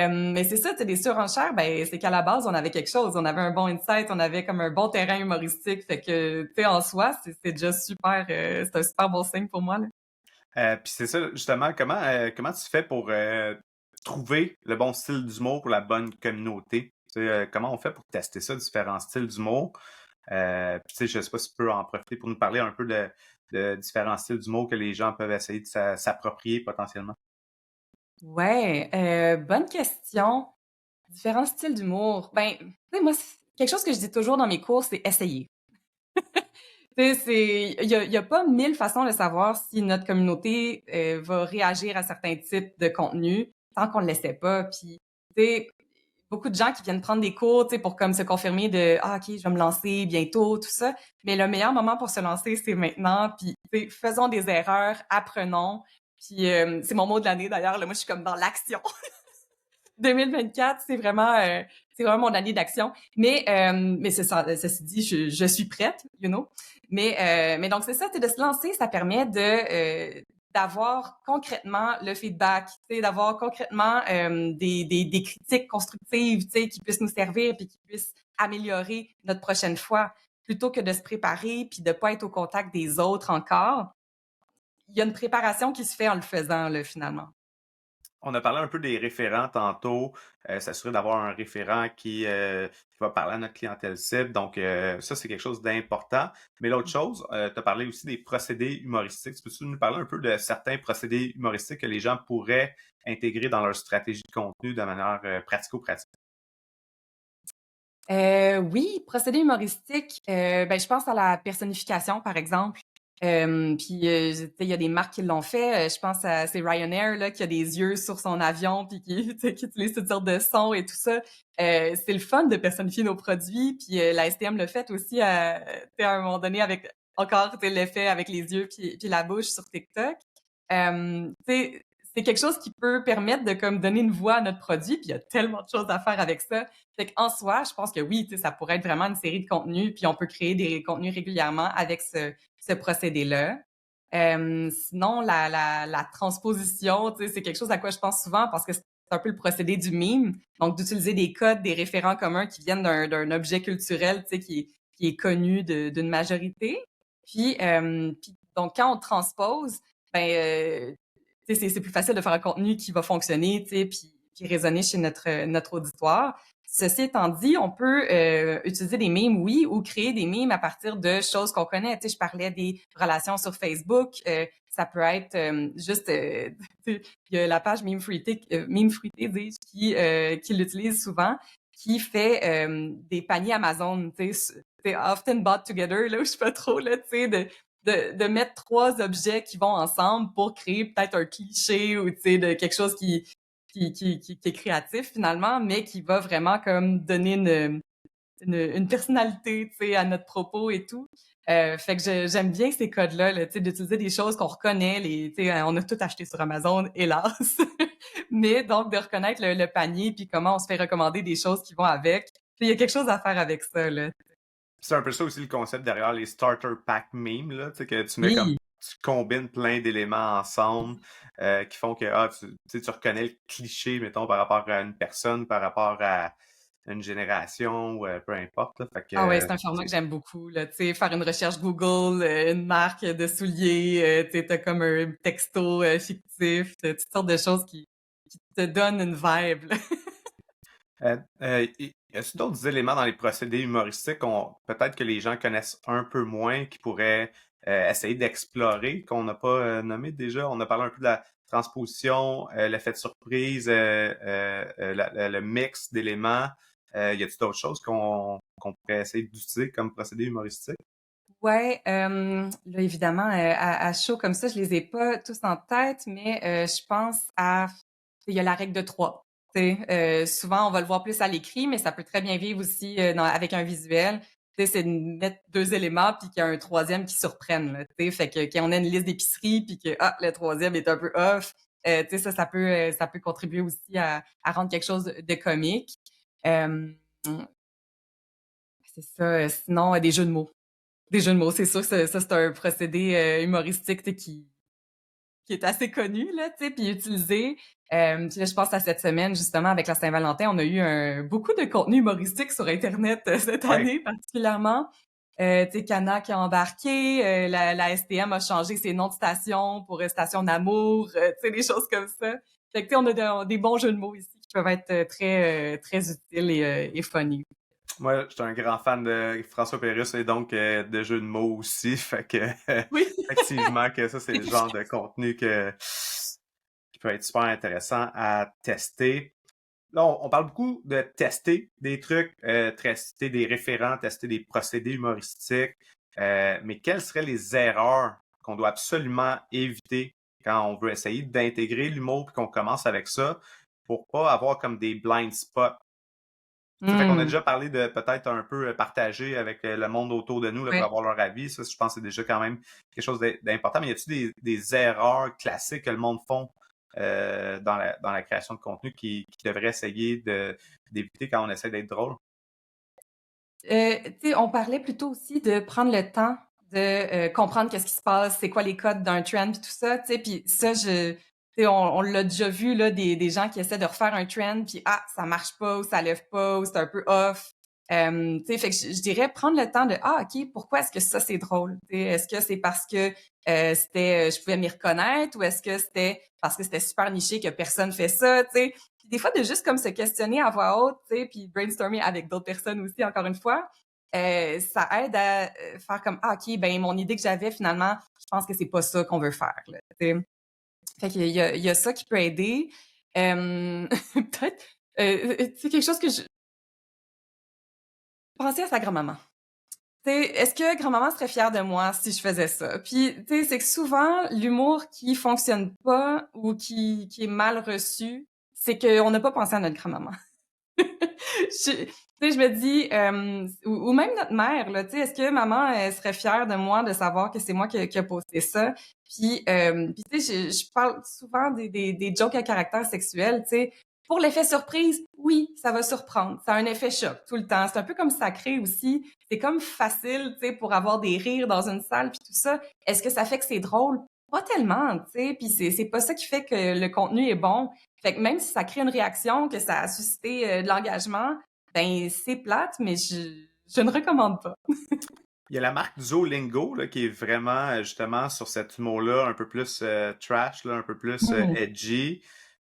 Mais c'est ça, tu sais, des surenchères, ben, c'est qu'à la base, on avait quelque chose. On avait un bon insight, on avait comme un bon terrain humoristique. Fait que, tu sais, en soi, c'est déjà super, c'est un super bon signe pour moi, là. Puis c'est ça, justement, comment tu fais pour trouver le bon style d'humour pour la bonne communauté? Tu sais, comment on fait pour tester ça, différents styles d'humour? Puis tu sais, je sais pas si tu peux en profiter pour nous parler un peu de différents styles d'humour que les gens peuvent essayer de s'approprier potentiellement. Ouais, bonne question. Différents styles d'humour. Ben, tu sais, moi, quelque chose que je dis toujours dans mes cours, c'est essayer. Tu sais, il y a pas 1000 façons de savoir si notre communauté va réagir à certains types de contenus tant qu'on le l'essaie pas. Puis, tu sais, beaucoup de gens qui viennent prendre des cours, tu sais, pour comme se confirmer de ah ok, je vais me lancer bientôt, tout ça. Mais le meilleur moment pour se lancer, c'est maintenant. Puis tu sais, faisons des erreurs, apprenons. Puis c'est mon mot de l'année d'ailleurs. Là, moi, je suis comme dans l'action. 2024, c'est vraiment mon année d'action. Mais c'est ça, ceci dit, je suis prête, you know. Mais donc c'est ça, c'est de se lancer, ça permet d'avoir concrètement le feedback, tu sais, d'avoir concrètement des critiques constructives, tu sais, qui puissent nous servir puis qui puissent améliorer notre prochaine fois, plutôt que de se préparer puis de pas être au contact des autres encore. Il y a une préparation qui se fait en le faisant, là, finalement. On a parlé un peu des référents tantôt, s'assurer d'avoir un référent qui va parler à notre clientèle cible. Donc, ça, c'est quelque chose d'important. Mais l'autre chose, tu as parlé aussi des procédés humoristiques. Peux-tu nous parler un peu de certains procédés humoristiques que les gens pourraient intégrer dans leur stratégie de contenu de manière pratico-pratique? Oui, procédé humoristique, ben, je pense à la personnification, par exemple. Puis, tu sais, il y a des marques qui l'ont fait. Je pense à c'est Ryanair là, qui a des yeux sur son avion puis qui, tu sais, qui utilise toutes sortes de sons et tout ça. C'est le fun de personnifier nos produits. Puis la STM l'a fait aussi tu sais, à un moment donné avec encore tu sais, l'effet avec les yeux puis la bouche sur TikTok. Tu sais, c'est quelque chose qui peut permettre de comme donner une voix à notre produit. Puis il y a tellement de choses à faire avec ça. Fait qu'en soi, je pense que oui, tu sais, ça pourrait être vraiment une série de contenus, puis on peut créer des contenus régulièrement avec ce procédé-là. Sinon, la transposition, tu sais, c'est quelque chose à quoi je pense souvent parce que c'est un peu le procédé du meme. Donc, d'utiliser des codes, des référents communs qui viennent d'un objet culturel, tu sais, qui est connu d'une majorité. Puis, donc, quand on transpose, ben, tu sais, c'est plus facile de faire un contenu qui va fonctionner, tu sais, puis résonner chez notre auditoire. Ceci étant dit, on peut utiliser des mèmes, oui, ou créer des mèmes à partir de choses qu'on connaît. Tu sais, je parlais des relations sur Facebook. Ça peut être juste, tu sais, il y a la page Meme Fruité qui l'utilise souvent, qui fait des paniers Amazon, tu sais, often bought together, là, où je sais pas trop, là, tu sais, de mettre trois objets qui vont ensemble pour créer peut-être un cliché ou, tu sais, de quelque chose qui est créatif finalement, mais qui va vraiment comme donner une personnalité, tu sais, à notre propos et tout. Fait que j'aime bien ces codes-là, là, tu sais, d'utiliser des choses qu'on reconnaît, tu sais, on a tout acheté sur Amazon, hélas. Mais donc de reconnaître le panier puis comment on se fait recommander des choses qui vont avec. Il y a quelque chose à faire avec ça, là. C'est un peu ça aussi le concept derrière les starter pack memes, là, tu sais, que tu mets comme Oui. tu combines plein d'éléments ensemble qui font que tu sais, tu reconnais le cliché, mettons, par rapport à une personne, par rapport à une génération ou peu importe. Là. Fait que, Ah ouais, c'est un format que j'aime beaucoup, là. Tu sais, faire une recherche Google, une marque de souliers, tu sais, t'as comme un texto fictif, t'as toutes sortes de choses qui te donnent une vibe, là. y a-t-il d'autres éléments dans les procédés humoristiques peut-être que les gens connaissent un peu moins, qui pourraient essayer d'explorer, qu'on n'a pas nommé déjà? On a parlé un peu de la transposition, l'effet de surprise, le mix d'éléments. Y a-t-il d'autres choses qu'on pourrait essayer d'utiliser comme procédé humoristique? Ouais, là, évidemment, à chaud comme ça, je les ai pas tous en tête, mais je pense à il y a la règle de 3. Tu sais, souvent, on va le voir plus à l'écrit, mais ça peut très bien vivre aussi avec un visuel. Tu sais, c'est de mettre deux éléments puis qu'il y a un troisième qui surprenne. Là, tu sais, fait que qu'on ait une liste d'épicerie puis que le troisième est un peu off. Tu sais, ça peut contribuer aussi à rendre quelque chose de comique. Euh, c'est ça. Sinon, des jeux de mots. Des jeux de mots, c'est sûr que ça c'est un procédé humoristique tu sais, qui est assez connu, là, tu sais, puis utilisé. Puis là, je pense à cette semaine, justement, avec la Saint-Valentin, on a eu beaucoup de contenu humoristique sur Internet cette Ouais. année, particulièrement. Tu sais, Cana qui a embarqué, la STM a changé ses noms de stations pour station d'amour, tu sais, des choses comme ça. Fait que, tu sais, on a des bons jeux de mots ici qui peuvent être très utiles et funny. Moi, je suis un grand fan de François Pérusse et donc de jeux de mots aussi. Fait que Oui. effectivement que ça, c'est le genre de contenu qui peut être super intéressant à tester. Là, on parle beaucoup de tester des trucs, tester des référents, tester des procédés humoristiques. Mais quelles seraient les erreurs qu'on doit absolument éviter quand on veut essayer d'intégrer l'humour et qu'on commence avec ça pour pas avoir comme des blind spots? Ça fait qu'on a Mmh. déjà parlé de peut-être un peu partager avec le monde autour de nous là, pour Ouais. avoir leur avis. Ça, je pense que c'est déjà quand même quelque chose d'important. Mais y a-t-il des erreurs classiques que le monde font dans la création de contenu qui devrait essayer d'éviter quand on essaie d'être drôle? Tu sais, on parlait plutôt aussi de prendre le temps de, comprendre qu'est-ce qui se passe, c'est quoi les codes d'un trend puis tout ça, tu sais, puis ça tu sais, on l'a déjà vu là des gens qui essaient de refaire un trend puis ça marche pas ou ça lève pas ou c'est un peu off. Tu sais, fait que je dirais prendre le temps de OK, pourquoi est-ce que ça c'est drôle? Tu sais, est-ce que c'est parce que c'était je pouvais m'y reconnaître ou est-ce que c'était parce que c'était super niché que personne fait ça, tu sais? Puis des fois, de juste comme se questionner à voix haute, tu sais, puis brainstormer avec d'autres personnes aussi, encore une fois, ça aide à faire comme OK, ben mon idée que j'avais finalement, je pense que c'est pas ça qu'on veut faire. Là, tu sais. Fait qu'il y a ça qui peut aider. Peut-être, tu sais, quelque chose que je pensais à sa grand-maman. Tu sais, est-ce que grand-maman serait fière de moi si je faisais ça? Puis, tu sais, c'est que souvent, l'humour qui fonctionne pas ou qui est mal reçu, c'est qu'on n'a pas pensé à notre grand-maman. Tu sais, je me dis, ou même notre mère, là, tu sais, est-ce que maman elle serait fière de moi de savoir que c'est moi qui a posté ça? Puis tu sais, je parle souvent des jokes à caractère sexuel, tu sais. Pour l'effet surprise, oui, ça va surprendre. Ça a un effet choc tout le temps. C'est un peu comme sacré aussi. C'est comme facile, tu sais, pour avoir des rires dans une salle puis tout ça. Est-ce que ça fait que c'est drôle? Pas tellement, tu sais. Puis c'est pas ça qui fait que le contenu est bon. Fait que même si ça crée une réaction, que ça a suscité de l'engagement, ben c'est plate, mais je ne recommande pas. Il y a la marque Duolingo là, qui est vraiment justement sur cet humour-là, un peu plus trash, là, un peu plus Mmh. edgy.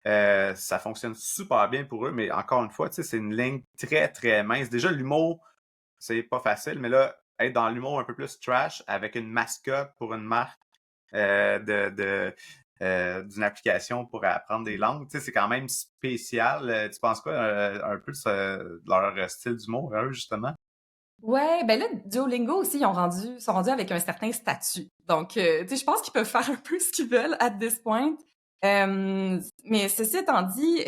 Ça fonctionne super bien pour eux, mais encore une fois, tu sais, c'est une ligne très, très mince. Déjà, l'humour, c'est pas facile, mais là, être dans l'humour un peu plus trash avec une mascotte pour une marque d'une application pour apprendre des langues, tu sais, c'est quand même spécial. Tu penses quoi un peu de leur style d'humour, eux, justement? Ouais, ben là, Duolingo aussi, sont rendus avec un certain statut. Donc, tu sais, je pense qu'ils peuvent faire un peu ce qu'ils veulent at this point. Mais ceci étant dit,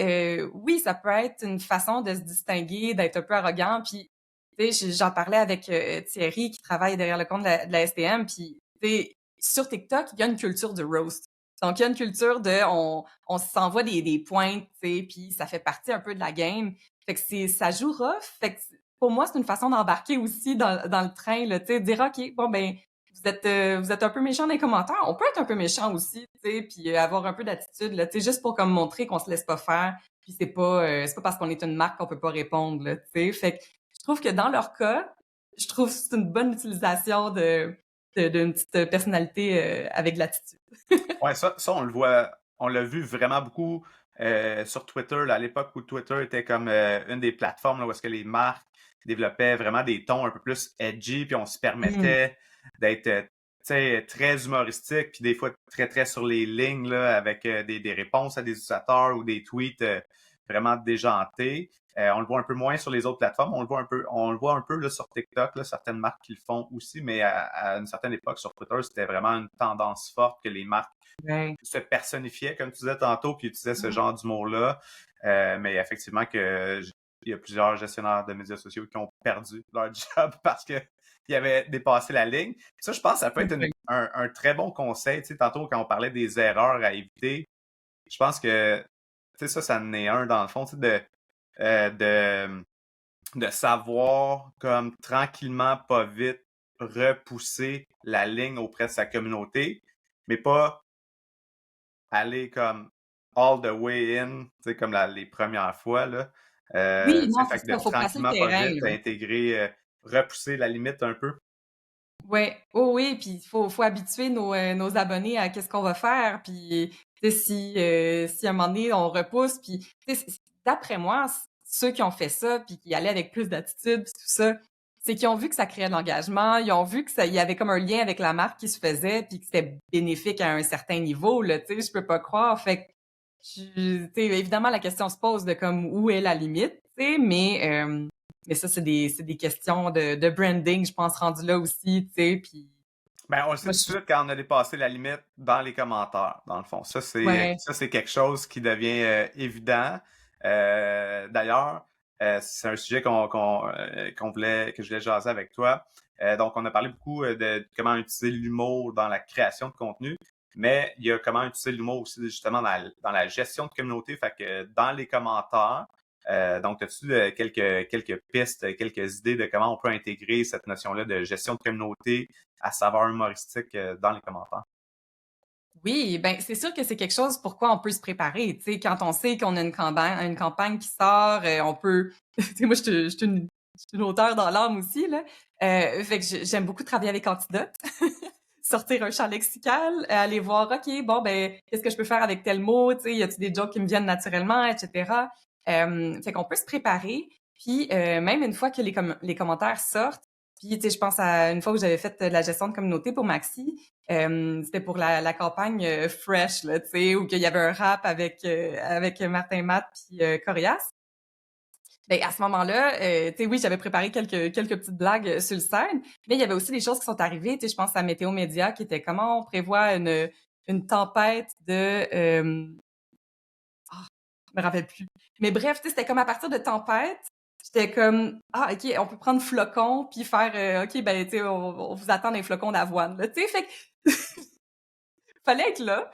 oui, ça peut être une façon de se distinguer, d'être un peu arrogant. Puis, tu sais, j'en parlais avec Thierry qui travaille derrière le compte de la STM. Puis, tu sais, sur TikTok, il y a une culture de roast. Donc, il y a une culture de, on s'envoie des pointes, tu sais, puis ça fait partie un peu de la game. Fait que ça joue rough. Fait que pour moi, c'est une façon d'embarquer aussi dans le train, là, tu sais, dire OK, bon ben vous êtes un peu méchant dans les commentaires. On peut être un peu méchant aussi, tu sais, puis avoir un peu d'attitude, là, tu sais, juste pour comme montrer qu'on se laisse pas faire. Puis c'est pas parce qu'on est une marque qu'on peut pas répondre, là, tu sais. Fait que je trouve que dans leur cas, je trouve que c'est une bonne utilisation d'une petite personnalité avec de l'attitude. Ouais, ça, on l'a vu vraiment beaucoup sur Twitter, là, à l'époque où Twitter était comme une des plateformes là, où est-ce que les marques développaient vraiment des tons un peu plus edgy, puis on se Mmh. permettait d'être tu sais, très humoristique, puis des fois très, très sur les lignes là, avec des réponses à des utilisateurs ou des tweets vraiment déjantés. On le voit un peu moins sur les autres plateformes, on le voit un peu là, sur TikTok, là, certaines marques qui le font aussi, mais à une certaine époque sur Twitter, c'était vraiment une tendance forte que les marques Ouais. se personnifiait, comme tu disais tantôt, puis utilisait ce genre d'humour-là. Mais effectivement il y a plusieurs gestionnaires de médias sociaux qui ont perdu leur job parce qu'ils avaient dépassé la ligne. Ça, je pense que ça peut être Ouais. un très bon conseil. Tu sais, tantôt, quand on parlait des erreurs à éviter, je pense que tu sais, ça en est un dans le fond, tu sais, euh, de, de savoir comme tranquillement, pas vite, repousser la ligne auprès de sa communauté, mais pas aller comme all the way in, tu sais, comme les premières fois, là. Oui, Tu sais, non, c'est fait que de ça, faut placer le tranquillement, pas terrain, vite, là. intégrer, repousser la limite un peu. Ouais, oh oui, puis il faut habituer nos abonnés à qu'est-ce qu'on va faire, puis tu sais, si à un moment donné on repousse, puis tu sais, d'après moi, ceux qui ont fait ça, puis qui allaient avec plus d'attitude, puis tout ça, c'est qu'ils ont vu que ça créait de l'engagement, ils ont vu que ça, il y avait comme un lien avec la marque qui se faisait, puis que c'était bénéfique à un certain niveau, là, tu sais, je peux pas croire. Fait que, tu sais, évidemment, la question se pose de comme où est la limite, tu sais, mais ça, c'est des questions de branding, je pense, rendu là aussi, tu sais, puis Ben, on le sait moi, tout de suite quand on a dépassé la limite dans les commentaires, dans le fond. ouais. Ça, c'est quelque chose qui devient évident. D'ailleurs, c'est un sujet que je voulais jaser avec toi. Donc, on a parlé beaucoup de comment utiliser l'humour dans la création de contenu, mais il y a comment utiliser l'humour aussi justement dans la gestion de communauté. Fait que dans les commentaires, donc, as-tu quelques pistes, quelques idées de comment on peut intégrer cette notion-là de gestion de communauté à saveur humoristique dans les commentaires? Oui, ben c'est sûr que c'est quelque chose pour quoi on peut se préparer. Tu sais, quand on sait qu'on a une campagne qui sort, on peut. Tu sais, moi, je suis une auteure dans l'âme aussi là. Fait que j'aime beaucoup travailler avec Antidote, sortir un champ lexical, aller voir, ok, bon ben, qu'est-ce que je peux faire avec tel mot, tu sais, y a-t-il des jokes qui me viennent naturellement, etc. Fait qu'on peut se préparer. Puis même une fois que les commentaires sortent, puis tu sais, je pense à une fois où j'avais fait de la gestion de communauté pour Maxi. C'était pour la campagne Fresh, là, tu sais, où il y avait un rap avec Martin Matt puis Corias. Ben, à ce moment-là, tu sais, oui, j'avais préparé quelques petites blagues sur le scène, mais il y avait aussi des choses qui sont arrivées. Tu sais, je pense à Météo Média qui était comment on prévoit une tempête de... je me rappelle plus. Mais bref, tu sais, c'était comme à partir de tempête, j'étais comme, ah, OK, on peut prendre flocons puis faire, OK, ben, tu sais, on vous attend des flocons d'avoine, là, tu sais, fait que fallait être là,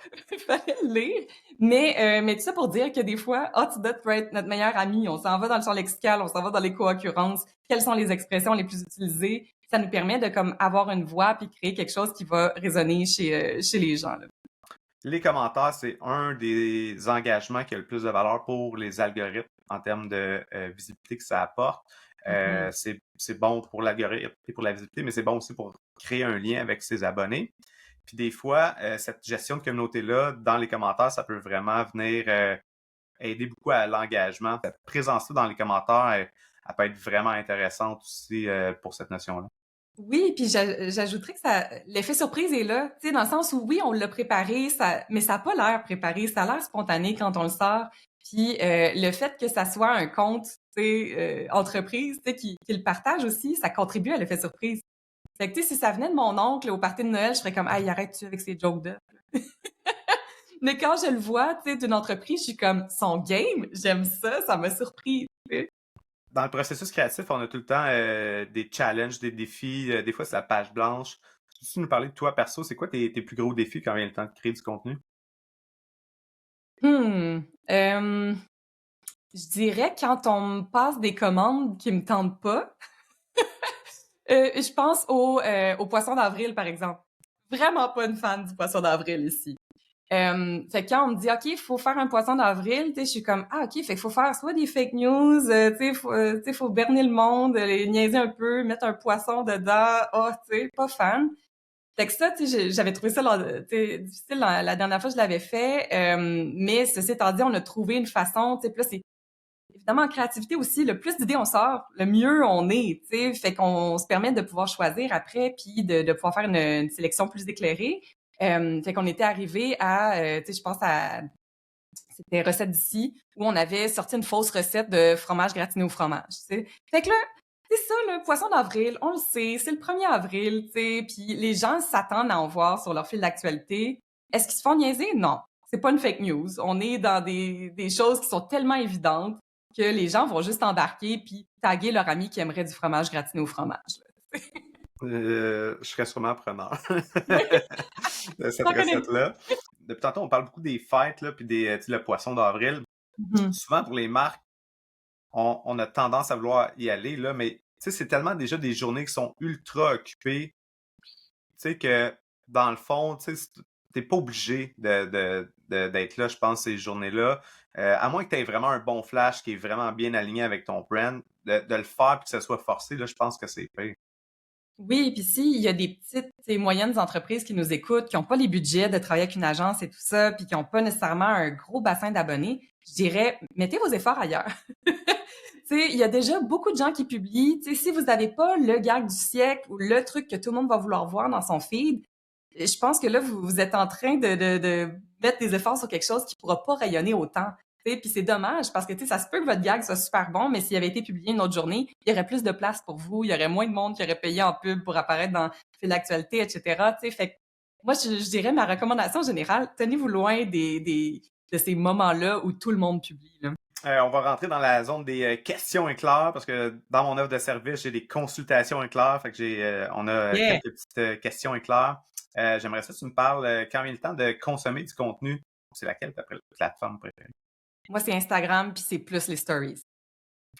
fallait le lire. Mais tout ça pour dire que des fois, Antidote peut être notre meilleur ami. On s'en va dans le champ lexical, on s'en va dans les co-occurrences. Quelles sont les expressions les plus utilisées? Ça nous permet de comme avoir une voix puis créer quelque chose qui va résonner chez les gens, là. Les commentaires, c'est un des engagements qui a le plus de valeur pour les algorithmes en termes de visibilité que ça apporte. Mhm. C'est bon pour l'algorithme et pour la visibilité, mais c'est bon aussi pour créer un lien avec ses abonnés. Puis des fois, cette gestion de communauté-là, dans les commentaires, ça peut vraiment venir aider beaucoup à l'engagement. Cette présence-là dans les commentaires, elle peut être vraiment intéressante aussi pour cette notion-là. Oui, puis j'ajouterais que l'effet surprise est là, tu sais, dans le sens où oui, on l'a préparé, mais ça a pas l'air préparé, ça a l'air spontané quand on le sort. Puis le fait que ça soit un compte, tu sais, entreprise, tu sais, qui le partage aussi, ça contribue à l'effet surprise. Fait que tu sais, si ça venait de mon oncle au party de Noël, je serais comme, ah, arrête-tu avec ces jokes là. Mais quand je le vois, tu sais, d'une entreprise, je suis comme, son game, j'aime ça, ça m'a surpris. Tu sais. Dans le processus créatif, on a tout le temps des challenges, des défis. Des fois, c'est la page blanche. Tu nous parler de toi perso, c'est quoi tes plus gros défis quand vient le temps de créer du contenu? Hmm. Je dirais quand on me passe des commandes qui me tentent pas. Je pense au poisson d'avril, par exemple. Vraiment pas une fan du poisson d'avril ici. Fait que quand on me dit OK, il faut faire un poisson d'avril, tu sais, je suis comme ah OK, fait qu'il faut faire soit des fake news, tu sais, faut berner le monde, les niaiser un peu, mettre un poisson dedans. Oh, tu sais, pas fan. Fait que ça, tu sais, j'avais trouvé ça tu sais, difficile la dernière fois que je l'avais fait, mais ceci étant dit, on a trouvé une façon, tu sais, puis là c'est évidemment, en créativité aussi, le plus d'idées on sort, le mieux on est, tu sais. Fait qu'on se permet de pouvoir choisir après, puis de pouvoir faire une sélection plus éclairée. Fait qu'on était arrivé à, tu sais, je pense à, c'était recette d'ici, où on avait sorti une fausse recette de fromage gratiné au fromage, tu sais. Fait que là, c'est ça, le poisson d'avril, on le sait, c'est le 1er avril, tu sais, puis les gens s'attendent à en voir sur leur fil d'actualité. Est-ce qu'ils se font niaiser? Non. C'est pas une fake news. On est dans des choses qui sont tellement évidentes que les gens vont juste embarquer puis taguer leur ami qui aimerait du fromage gratiné au fromage. Je serais sûrement preneur Oui, de cette t'en connais. recette-là. Depuis tantôt, on parle beaucoup des fêtes, là, puis tu sais, le poisson d'avril. Mhm. Souvent, pour les marques, on a tendance à vouloir y aller, là, mais tu sais, c'est tellement déjà des journées qui sont ultra occupées, tu sais, que dans le fond, tu sais, t'es pas obligé d'être là, je pense, ces journées-là. À moins que tu aies vraiment un bon flash qui est vraiment bien aligné avec ton brand, de le faire puis que ce soit forcé, là, je pense que c'est pire. Oui, puis s'il y a des petites et moyennes entreprises qui nous écoutent, qui n'ont pas les budgets de travailler avec une agence et tout ça, puis qui n'ont pas nécessairement un gros bassin d'abonnés, je dirais, mettez vos efforts ailleurs. Tu sais, il y a déjà beaucoup de gens qui publient. Tu sais, si vous n'avez pas le gag du siècle ou le truc que tout le monde va vouloir voir dans son feed, je pense que là, vous êtes en train de mettre des efforts sur quelque chose qui pourra pas rayonner autant. Tu sais, puis c'est dommage parce que tu sais, ça se peut que votre gag soit super bon, mais s'il avait été publié une autre journée, il y aurait plus de place pour vous, il y aurait moins de monde qui aurait payé en pub pour apparaître dans fil d'actualité, etc. Tu sais, fait que moi, je dirais ma recommandation générale, tenez-vous loin de ces moments-là où tout le monde publie, là. On va rentrer dans la zone des questions éclairs parce que dans mon offre de service, j'ai des consultations éclairs. Fait que on a Yeah! quelques petites questions éclairs. J'aimerais ça que tu me parles quand vient le temps de consommer du contenu. C'est laquelle ta plateforme préférée? Moi, c'est Instagram, puis c'est plus les stories.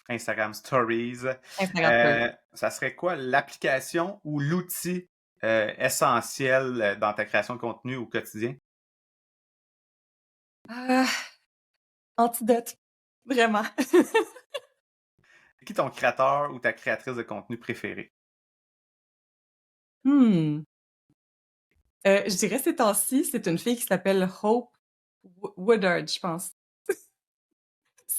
Instagram Stories. Instagram Stories. Ça serait quoi l'application ou l'outil essentiel dans ta création de contenu au quotidien? Antidote. Vraiment. C'est qui ton créateur ou ta créatrice de contenu préférée? Je dirais ces temps-ci, c'est une fille qui s'appelle Hope Woodard, je pense.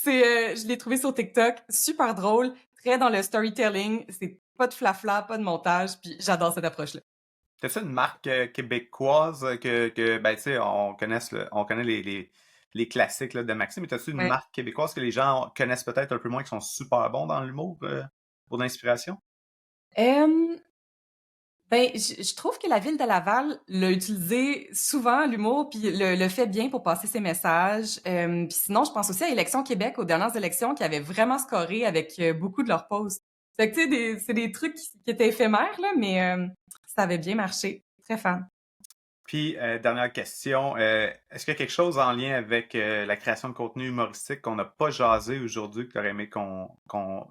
Je l'ai trouvée sur TikTok, super drôle, très dans le storytelling. C'est pas de flafla, pas de montage, puis j'adore cette approche-là. T'as-tu une marque québécoise que ben, tu sais, on connaît les classiques là, de Maxime, mais t'as-tu une Ouais. marque québécoise que les gens connaissent peut-être un peu moins, qui sont super bons dans l'humour pour l'inspiration? Ben, je trouve que la ville de Laval l'a utilisé souvent, l'humour, puis le fait bien pour passer ses messages. Puis sinon, je pense aussi à Élections Québec, aux dernières élections, qui avaient vraiment scoré avec beaucoup de leurs posts. Fait que, tu sais, c'est des trucs qui étaient éphémères, là, mais ça avait bien marché. Très fan. Puis, dernière question, est-ce qu'il y a quelque chose en lien avec la création de contenu humoristique qu'on n'a pas jasé aujourd'hui, que tu aurais aimé qu'on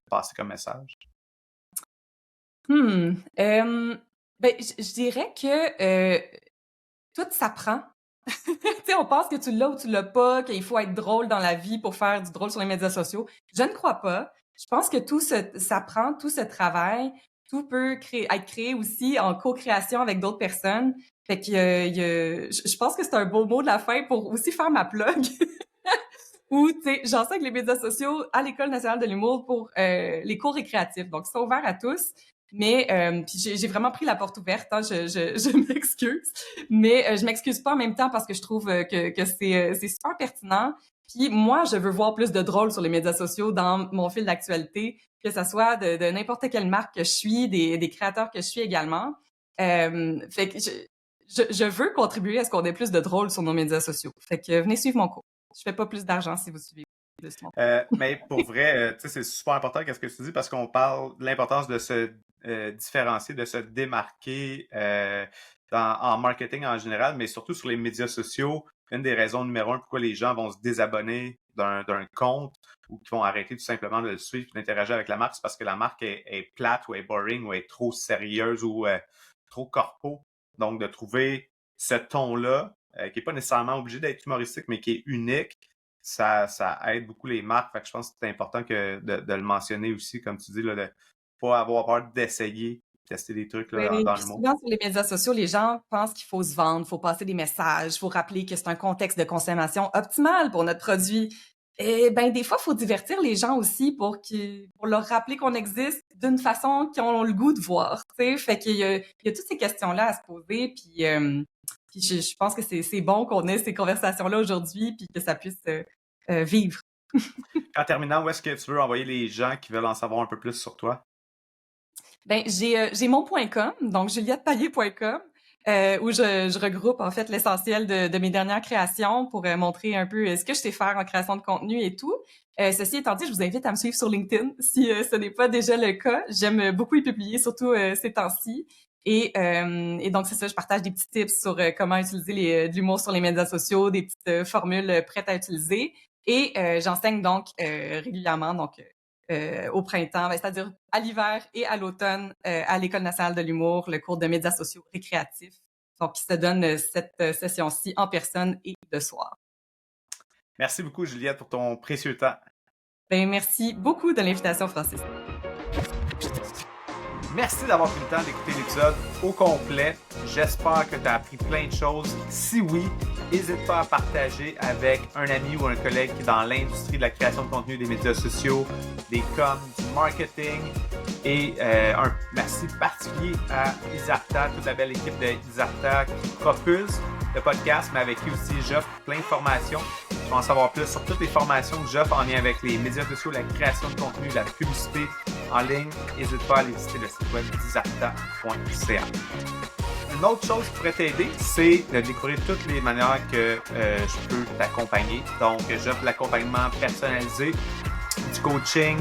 passe comme message? Ben, je dirais que tout s'apprend. Tu sais, on pense que tu l'as ou tu l'as pas, qu'il faut être drôle dans la vie pour faire du drôle sur les médias sociaux. Je ne crois pas. Je pense que tout s'apprend, tout se travaille, tout peut être créé aussi en co-création avec d'autres personnes. Fait que je pense que c'est un beau mot de la fin pour aussi faire ma plug. Ou, tu sais, j'enseigne les médias sociaux à l'École nationale de l'humour pour les cours récréatifs. Donc, c'est ouvert à tous. Mais puis j'ai vraiment pris la porte ouverte, hein, je m'excuse. Mais je m'excuse pas en même temps parce que je trouve que c'est super pertinent. Puis moi, je veux voir plus de drôle sur les médias sociaux dans mon fil d'actualité, que ça soit de n'importe quelle marque que je suis, des créateurs que je suis également. Fait que je veux contribuer à ce qu'on ait plus de drôle sur nos médias sociaux. Fait que venez suivre mon cours. Je fais pas plus d'argent si vous suivez plus mon cours. Mais pour vrai, tu sais, c'est super important qu'est-ce que tu dis parce qu'on parle de l'importance de se différencier, de se démarquer en marketing en général, mais surtout sur les médias sociaux. Une des raisons numéro un pourquoi les gens vont se désabonner d'un compte ou qui vont arrêter tout simplement de le suivre et d'interagir avec la marque, c'est parce que la marque est plate ou est boring ou est trop sérieuse ou trop corpo. Donc, de trouver ce ton-là, qui n'est pas nécessairement obligé d'être humoristique, mais qui est unique, ça aide beaucoup les marques. Fait que je pense que c'est important de le mentionner aussi, comme tu dis, là, de pas avoir peur d'essayer, tester des trucs là, Oui, dans puis le monde. souvent sur les médias sociaux, les gens pensent qu'il faut se vendre, il faut passer des messages, il faut rappeler que c'est un contexte de consommation optimal pour notre produit. Et ben des fois, il faut divertir les gens aussi pour leur rappeler qu'on existe d'une façon qu'ils ont le goût de voir. Tu sais, fait qu'il y a toutes ces questions-là à se poser. Puis je pense que c'est bon qu'on ait ces conversations-là aujourd'hui, puis que ça puisse vivre. En terminant, où est-ce que tu veux envoyer les gens qui veulent en savoir un peu plus sur toi? Ben j'ai mon .com, donc juliettepallier.com, où je regroupe en fait l'essentiel de mes dernières créations pour montrer un peu ce que je sais faire en création de contenu et tout. Ceci étant dit, je vous invite à me suivre sur LinkedIn si ce n'est pas déjà le cas. J'aime beaucoup y publier, surtout ces temps-ci. Et donc c'est ça, je partage des petits tips sur comment utiliser de l'humour sur les médias sociaux, des petites formules prêtes à utiliser. Et j'enseigne donc régulièrement, donc au printemps, c'est-à-dire à l'hiver et à l'automne à l'École nationale de l'humour, le cours de médias sociaux récréatifs. Donc, qui se donne cette session-ci en personne et de soir. Merci beaucoup, Juliette, pour ton précieux temps. Ben, merci beaucoup de l'invitation, Francis. Merci d'avoir pris le temps d'écouter l'épisode au complet. J'espère que tu as appris plein de choses. Si oui, n'hésite pas à partager avec un ami ou un collègue qui est dans l'industrie de la création de contenu, des médias sociaux, des coms, du marketing. Et un merci particulier à Isarta, toute la belle équipe de Isarta qui propulse le podcast, mais avec qui aussi j'offre plein de formations. Tu vas en savoir plus sur toutes les formations que j'offre en lien avec les médias sociaux, la création de contenu, la publicité en ligne. N'hésite pas à aller visiter le site web d'isarta.ca. Une autre chose qui pourrait t'aider, c'est de découvrir toutes les manières que je peux t'accompagner. Donc, j'offre de l'accompagnement personnalisé, du coaching,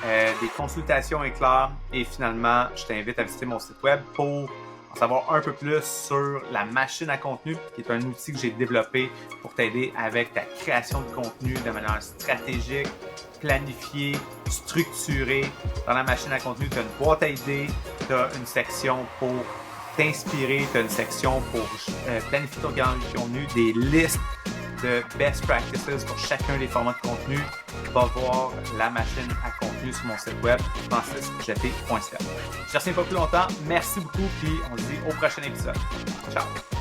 des consultations éclairs et finalement, je t'invite à visiter mon site web pour en savoir un peu plus sur la machine à contenu, qui est un outil que j'ai développé pour t'aider avec ta création de contenu de manière stratégique, planifiée, structurée. Dans la machine à contenu, tu as une boîte à idées, tu as une section pour t'inspirer, tu as une section pour planifier ton contenu, des listes de best practices pour chacun des formats de contenu. Va voir la machine à contenu sur mon site web francisjeté.ca. Je ne retiens pas plus longtemps. Merci beaucoup, puis on se dit au prochain épisode. Ciao!